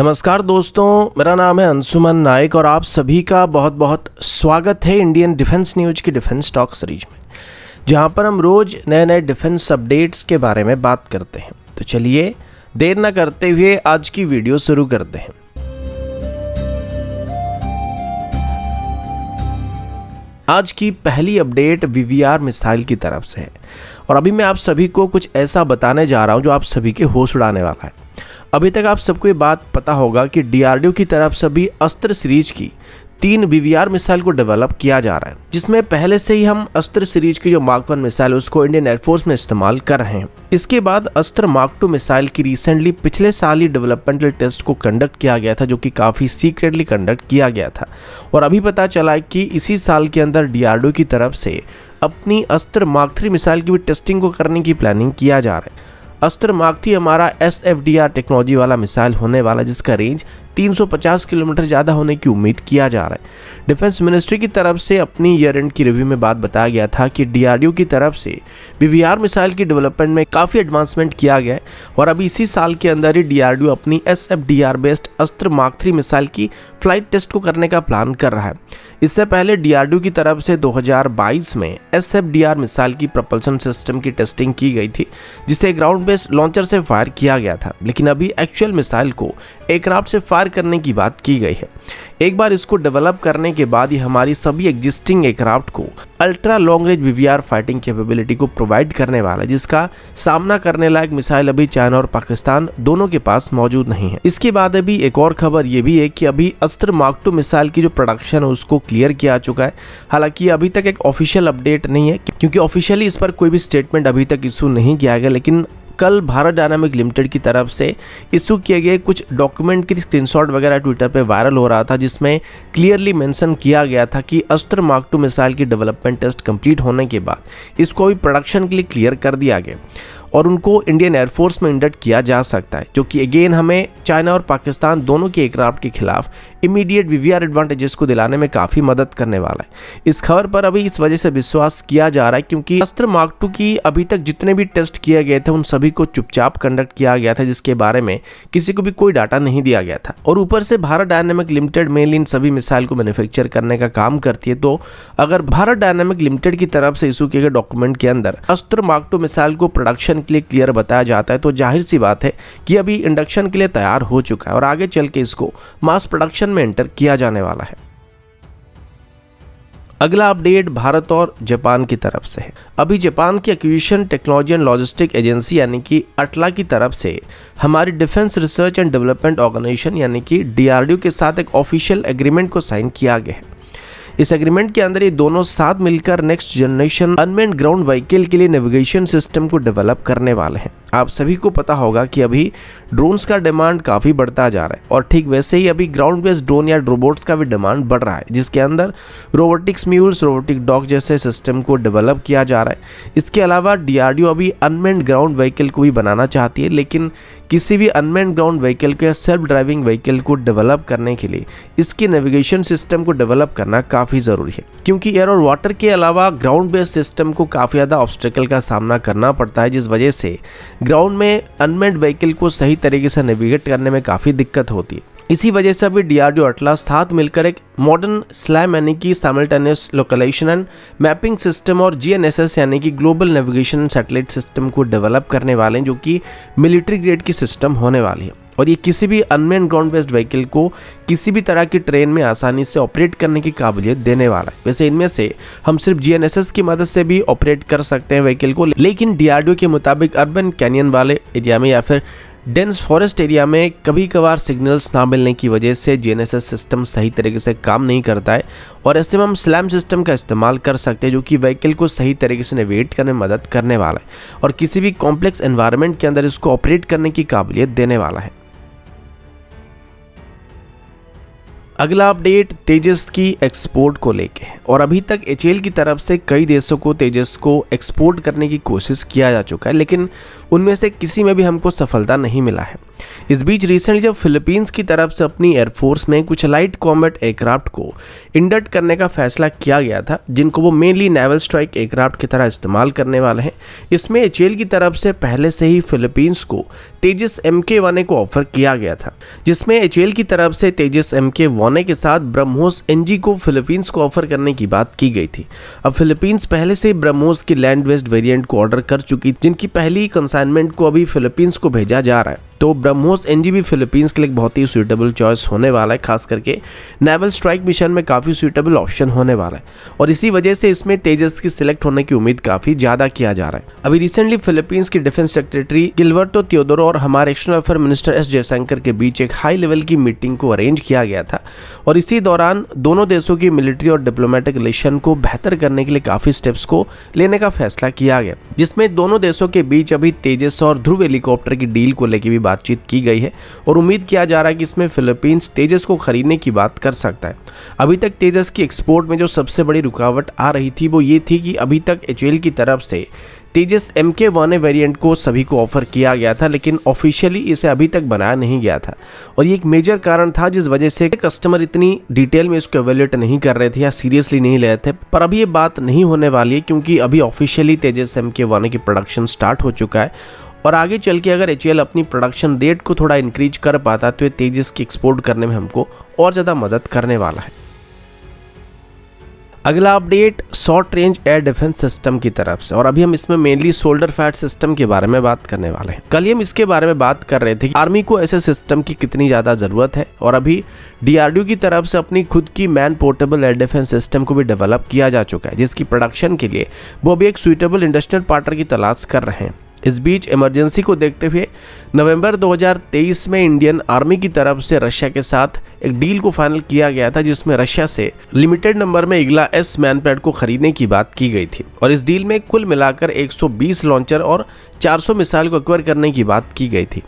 नमस्कार दोस्तों, मेरा नाम है अंशुमन नायक और आप सभी का बहुत बहुत स्वागत है इंडियन डिफेंस न्यूज की डिफेंस टॉक सीरीज में, जहां पर हम रोज नए नए डिफेंस अपडेट्स के बारे में बात करते हैं। तो चलिए देर न करते हुए आज की वीडियो शुरू करते हैं। आज की पहली अपडेट वीवीआर मिसाइल की तरफ से है और अभी मैं आप सभी को कुछ ऐसा बताने जा रहा हूं जो आप सभी के होश उड़ाने वाला है। अभी तक आप सबको ये बात पता होगा कि डीआरडीओ की तरफ से भी अस्त्र सीरीज की 3 वीवीआर मिसाइल को डेवलप किया जा रहा है, जिसमें पहले से ही हम अस्त्र सीरीज की जो मार्क 1 मिसाइल उसको इंडियन एयरफोर्स में इस्तेमाल कर रहे हैं। इसके बाद अस्त्र मार्क 2 मिसाइल की रिसेंटली पिछले साल ही डेवलपमेंटल टेस्ट को कंडक्ट किया गया था, जो कि काफ़ी सीक्रेटली कंडक्ट किया गया था और अभी पता चला है कि इसी साल के अंदर डीआरडीओ की तरफ से अपनी अस्त्र मार्क 3 मिसाइल की भी टेस्टिंग को करने की प्लानिंग किया जा रहा है। अस्त्र मार्क 3 हमारा SFDR टेक्नोलॉजी वाला मिसाइल होने वाला, जिसका रेंज 350 किलोमीटर ज़्यादा होने की उम्मीद किया जा रहा है। डिफेंस मिनिस्ट्री की तरफ से अपनी ईयर एंड की रिव्यू में बात बताया गया था कि डीआरडीओ की तरफ से वीवीआर मिसाइल की डेवलपमेंट में काफ़ी एडवांसमेंट किया गया है और अभी इसी साल के अंदर ही डीआरडीओ अपनी SFDR बेस्ड अस्त्र मार्क 3 मिसाइल की फ्लाइट टेस्ट को करने का प्लान कर रहा है। इससे पहले डीआरडीओ की तरफ से 2022 में SFDR मिसाइल की प्रपल्सन सिस्टम की टेस्टिंग की गई थी, जिसे ग्राउंड बेस्ड लॉन्चर से फायर किया गया था, लेकिन अभी एक्चुअल मिसाइल को एयरक्राफ्ट से फायर करने की बात की गई है। एक बार इसको डेवलप करने के बाद ही हमारी सभी एग्जिस्टिंग एयरक्राफ्ट को ultra long range VVR fighting capability को प्रोवाइड करने वाला है, जिसका सामना करने लायक मिसाइल अभी चाइना और पाकिस्तान दोनों के पास मौजूद नहीं है। इसके बाद अभी एक और खबर ये भी है कि अभी अस्त्र मार्क 2 मिसाइल की जो प्रोडक्शन है उसको क्लियर किया चुका है। हालांकि अभी तक एक ऑफिशियल अपडेट नहीं है, क्योंकि ऑफिशियली इस पर कोई भी स्टेटमेंट अभी तक इशू नहीं किया गया, लेकिन कल भारत डायनामिक लिमिटेड की तरफ से इशू किए गए कुछ डॉक्यूमेंट की स्क्रीनशॉट वगैरह ट्विटर पे वायरल हो रहा था, जिसमें क्लियरली मेंशन किया गया था कि अस्त्र मार्क 2 मिसाइल की डेवलपमेंट टेस्ट कंप्लीट होने के बाद इसको अभी प्रोडक्शन के लिए क्लियर कर दिया गया और उनको इंडियन एयरफोर्स में इंडक्ट किया जा सकता है, जो कि अगेन हमें चाइना और पाकिस्तान दोनों के एयरक्राफ्ट के खिलाफ इमीडिएट वीवीआर एडवांटेजेस को दिलाने में काफ़ी मदद करने वाला है। इस खबर पर अभी इस वजह से विश्वास किया जा रहा है क्योंकि अस्त्र मार्क 2 की अभी तक जितने भी टेस्ट किए गए थे उन सभी को चुपचाप कंडक्ट किया गया था, जिसके बारे में किसी को भी कोई डाटा नहीं दिया गया था। और ऊपर से भारत डायनामिक लिमिटेड मेनली इन सभी मिसाइल को मैन्युफैक्चर करने का काम करती है, तो अगर भारत डायनामिक लिमिटेड की तरफ से इशू किए गए डॉक्यूमेंट के अंदर अस्त्र मार्क 2 मिसाइल को प्रोडक्शन के लिए क्लियर बताया जाता है, तो जाहिर सी बात है कि अभी इंडक्शन के लिए तैयार हो चुका है और आगे चल के इसको मास प्रोडक्शन में एंटर किया जाने वाला है। अगला अपडेट भारत और जापान की तरफ से है। अभी जापान की acquisition technology and logistic agency यानी कि अटला की तरफ से हमारी defence research and development organisation यानी कि डीआरडीओ के साथ एक ऑफिशियल एग्रीमेंट को साइन किया गया है। इस एग्रीमेंट के अंदर ये दोनों साथ मिलकर next generation unmanned ground vehicle के लिए नेविगेशन सिस्टम को डेवलप करने वाले हैं। आप सभी को पता होगा कि अभी ड्रोन्स का डिमांड काफ़ी बढ़ता जा रहा है और ठीक वैसे ही अभी ग्राउंड बेस्ड ड्रोन या रोबोट्स का भी डिमांड बढ़ रहा है, जिसके अंदर रोबोटिक्स म्यूल्स, रोबोटिक डॉग जैसे सिस्टम को डेवलप किया जा रहा है। इसके अलावा डीआरडीओ अभी अनमैन्ड ग्राउंड व्हीकल को भी बनाना चाहती है, लेकिन किसी भी अनमैन्ड ग्राउंड व्हीकल को या सेल्फ ड्राइविंग व्हीकल को डेवलप करने के लिए इसकी नेविगेशन सिस्टम को डेवलप करना काफ़ी ज़रूरी है, क्योंकि एयर और वाटर के अलावा ग्राउंड बेस्ड सिस्टम को काफ़ी ज़्यादा ऑब्स्टेकल का सामना करना पड़ता है, जिस वजह से ग्राउंड में अनमैन्ड व्हीकल को सही तरीके से नेविगेट करने में काफ़ी दिक्कत होती है। इसी वजह से अभी डीआरडीओ अटला साथ मिलकर एक मॉडर्न स्लैम यानी कि simultaneous localisation and mapping system और GNSS यानी कि ग्लोबल नेविगेशन सैटेलाइट सिस्टम को डेवलप करने वाले हैं, जो कि मिलिट्री ग्रेड की सिस्टम होने वाली है और ये किसी भी अनमैन्ड ग्राउंड बेस्ड व्हीकल को किसी भी तरह की ट्रेन में आसानी से ऑपरेट करने की काबिलियत देने वाला है। वैसे इनमें से हम सिर्फ GNSS की मदद से भी ऑपरेट कर सकते हैं व्हीकल को, लेकिन डीआरडीओ के मुताबिक अर्बन कैनियन वाले एरिया में या फिर डेंस फॉरेस्ट एरिया में कभी कभार सिग्नल्स ना मिलने की वजह से GNSS सिस्टम सही तरीके से काम नहीं करता है और ऐसे में हम स्लैम सिस्टम का इस्तेमाल कर सकते हैं, जो कि व्हीकल को सही तरीके से नेविगेट करने में मदद करने वाला है और किसी भी कॉम्प्लेक्स एनवायरनमेंट के अंदर इसको ऑपरेट करने की काबिलियत देने वाला है। अगला अपडेट तेजस की एक्सपोर्ट को लेके है और अभी तक HAL की तरफ से कई देशों को तेजस को एक्सपोर्ट करने की कोशिश किया जा चुका है, लेकिन उनमें से किसी में भी हमको सफलता नहीं मिला है। इस बीच रिसेंटली जब फिलीपींस की तरफ से अपनी एयरफोर्स में कुछ लाइट कॉम्बैट एयरक्राफ्ट को इंडक्ट करने का फैसला किया गया था, जिनको वो मेनली नेवल स्ट्राइक एयरक्राफ्ट की तरह इस्तेमाल करने वाले हैं। इसमें एचएएल की तरफ से पहले से ही फिलीपींस को तेजस MK-1A को ऑफर किया गया था, जिसमें एचएएल की तरफ से तेजस MK-1A के साथ ब्रह्मोस NG को फिलीपींस को ऑफर करने की बात की गई थी। अब फिलीपींस पहले से ब्रह्मोस की लैंड बेस्ड वेरिएंट को ऑर्डर कर चुकी, जिनकी पहली कंसाइनमेंट को अभी फिलीपींस को भेजा जा रहा है। तो ब्रह्मोस NG भी फिलीपींस के लिए बहुत ही सूटेबल चॉइस होने वाला है, खास करके नेवल स्ट्राइक मिशन में काफ़ी सूटेबल ऑप्शन होने वाला है, और इसी वजह से इसमें तेजस की सिलेक्ट होने की उम्मीद काफ़ी ज़्यादा किया जा रहा है। अभी रिसेंटली फिलीपींस की डिफेंस सेक्रेटरी गिलबर्टो थियोडोरो और हमारे external affair minister S Jaishankar के बीच एक हाई लेवल की मीटिंग को अरेंज किया गया था, और इसी दौरान दोनों देशों की मिलिट्री और डिप्लोमेटिक रिलेशन को बेहतर करने के लिए काफ़ी स्टेप्स को लेने का फैसला किया गया, जिसमें दोनों देशों के बीच अभी तेजस और ध्रुव हेलीकॉप्टर की डील को लेकर भी बातचीत की गई है, और उम्मीद किया जा रहा है कि इसमें फिलीपींस तेजस को खरीदने की बात कर सकता है। अभी तक तेजस की एक्सपोर्ट में जो सबसे बड़ी रुकावट आ रही थी वो ये थी कि अभी तक एचएएल की तरफ से तेजस MK-1A वेरिएंट को सभी को ऑफर किया गया था, लेकिन ऑफिशियली इसे अभी तक बनाया नहीं गया था, और ये एक मेजर कारण था जिस वजह से कस्टमर इतनी डिटेल में इसको एवेल्यूएट नहीं कर रहे थे या सीरियसली नहीं ले रहे थे। पर अभी ये बात नहीं होने वाली है, क्योंकि अभी ऑफिशियली तेजस MK-1A की प्रोडक्शन स्टार्ट हो चुका है, और आगे चल के अगर एचएएल अपनी प्रोडक्शन रेट को थोड़ा इंक्रीज कर पाता तो ये तेजस की एक्सपोर्ट करने में हमको और ज़्यादा मदद करने वाला है। अगला update short range air defence system की तरफ से, और अभी हम इसमें मेनली शोल्डर फैट सिस्टम के बारे में बात करने वाले हैं। कल ही हम इसके बारे में बात कर रहे थे कि आर्मी को ऐसे सिस्टम की कितनी ज़्यादा ज़रूरत है, और अभी DRDO की तरफ से अपनी खुद की man portable air defence system को भी डेवलप किया जा चुका है, जिसकी प्रोडक्शन के लिए वो अभी एक सुइटेबल इंडस्ट्रियल पार्टनर की तलाश कर रहे हैं। इस बीच इमरजेंसी को देखते हुए नवंबर 2023 में इंडियन आर्मी की तरफ से रशिया के साथ एक डील को फाइनल किया गया था, जिसमें रशिया से लिमिटेड नंबर में ईगला S मैनपैड को खरीदने की बात की गई थी, और इस डील में कुल मिलाकर 120 लॉन्चर और 400 मिसाइल को एक्वायर करने की बात की गई थी,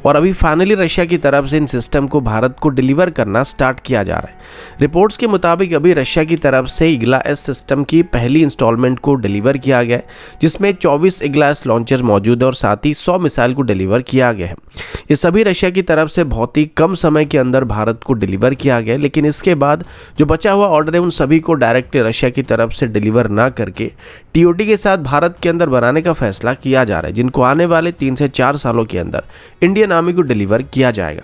और अभी फाइनली रशिया की तरफ से इन सिस्टम को भारत को डिलीवर करना स्टार्ट किया जा रहा है। रिपोर्ट्स के मुताबिक अभी रशिया की तरफ से ईगला S सिस्टम की पहली इंस्टॉलमेंट को डिलीवर किया गया है, जिसमें 24 ईगला S लॉन्चर मौजूद है और साथ ही 100 मिसाइल को डिलीवर किया गया है। ये सभी रशिया की तरफ से बहुत ही कम समय के अंदर भारत को डिलीवर किया गया, लेकिन इसके बाद जो बचा हुआ ऑर्डर है उन सभी को डायरेक्टली रशिया की तरफ से डिलीवर ना करके TOT के साथ भारत के अंदर बनाने का फैसला किया जा रहा है, जिनको आने वाले 3 से 4 सालों के अंदर इंडियन आर्मी को डिलीवर किया जाएगा।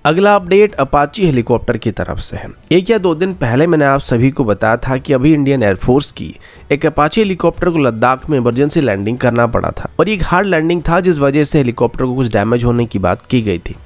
अगला अपडेट अपाची हेलीकॉप्टर की तरफ से है। 1 या 2 दिन पहले मैंने आप सभी को बताया था कि अभी इंडियन एयरफोर्स की एक अपाची हेलीकॉप्टर को लद्दाख में इमरजेंसी लैंडिंग करना पड़ा था, और ये एक हार्ड लैंडिंग था जिस वजह से हेलीकॉप्टर को कुछ डैमेज होने की बात की गई थी।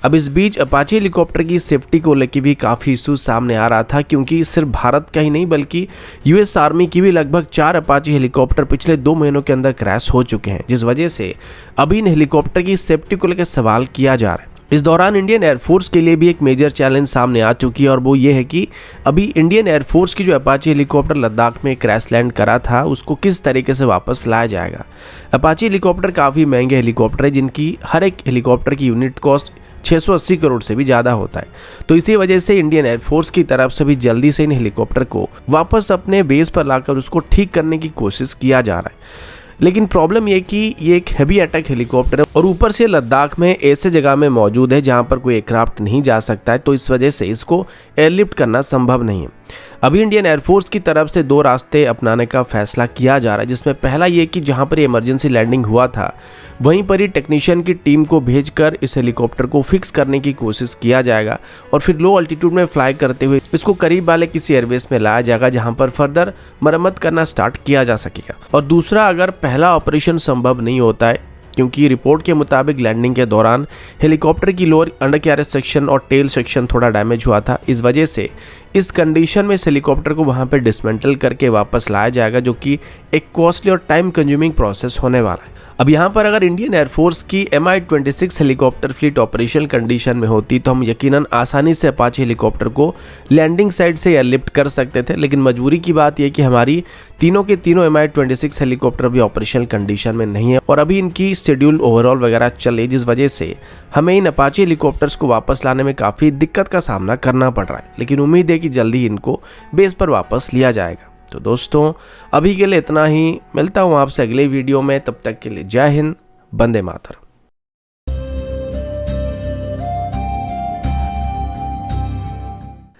अब इस बीच अपाची हेलीकॉप्टर की सेफ्टी को लेकर भी काफ़ी इशू सामने आ रहा था, क्योंकि सिर्फ भारत का ही नहीं बल्कि US आर्मी की भी लगभग 4 अपाची हेलीकॉप्टर पिछले 2 महीनों के अंदर क्रैश हो चुके हैं, जिस वजह से अभी इन हेलीकॉप्टर की सेफ्टी को लेकर सवाल किया जा रहा है। इस दौरान इंडियन एयरफोर्स के लिए भी एक मेजर चैलेंज सामने आ चुकी है, और वो ये है कि अभी इंडियन एयरफोर्स की जो अपाची हेलीकॉप्टर लद्दाख में क्रैश लैंड करा था उसको किस तरीके से वापस लाया जाएगा। अपाची हेलीकॉप्टर काफ़ी महंगे हेलीकॉप्टर है, जिनकी हर एक हेलीकॉप्टर की यूनिट कॉस्ट 680 करोड़ से भी ज़्यादा होता है। तो इसी वजह से इंडियन एयरफोर्स की तरफ से भी जल्दी से इन हेलीकॉप्टर को वापस अपने बेस पर लाकर उसको ठीक करने की कोशिश किया जा रहा है। लेकिन प्रॉब्लम ये कि ये एक हैवी अटैक हेलीकॉप्टर है, और ऊपर से लद्दाख में ऐसे जगह में मौजूद है जहां पर कोई एयरक्राफ्ट नहीं जा सकता है, तो इस वजह से इसको एयरलिफ्ट करना संभव नहीं है। अभी इंडियन एयरफोर्स की तरफ से 2 रास्ते अपनाने का फैसला किया जा रहा है, जिसमें पहला ये कि जहां पर इमरजेंसी लैंडिंग हुआ था वहीं पर ही टेक्नीशियन की टीम को भेजकर इस हेलीकॉप्टर को फिक्स करने की कोशिश किया जाएगा, और फिर लो अल्टीट्यूड में फ्लाई करते हुए इसको करीब वाले किसी एयरवेज में लाया जाएगा, जहां पर फर्दर मरम्मत करना स्टार्ट किया जा सकेगा। और दूसरा, अगर पहला ऑपरेशन संभव नहीं होता है, क्योंकि रिपोर्ट के मुताबिक लैंडिंग के दौरान हेलीकॉप्टर की लोअर अंडरकैरेज सेक्शन और टेल सेक्शन थोड़ा डैमेज हुआ था, इस वजह से इस कंडीशन में इस हेलीकॉप्टर को वहां पर डिसमेंटल करके वापस लाया जाएगा, जो कि एक कॉस्टली और टाइम कंज्यूमिंग प्रोसेस होने वाला है। अब यहाँ पर अगर इंडियन एयरफोर्स की Mi-26 helicopter fleet operational condition में होती तो हम यकीनन आसानी से अपाची हेलीकॉप्टर को लैंडिंग साइड से एयरलिफ्ट कर सकते थे, लेकिन मजबूरी की बात यह कि हमारी तीनों के तीनों Mi-26 हेलीकॉप्टर भी ऑपरेशनल कंडीशन में नहीं है, और अभी इनकी शेड्यूल ओवरऑल वगैरह चले, जिस वजह से हमें इन अपाची हेलीकॉप्टर्स को वापस लाने में काफ़ी दिक्कत का सामना करना पड़ रहा है। लेकिन उम्मीद है कि जल्दी इनको बेस पर वापस लिया जाएगा। तो दोस्तों, अभी के लिए इतना ही। मिलता हूँ आपसे अगले वीडियो में, तब तक के लिए जय हिंद, वंदे मातरम।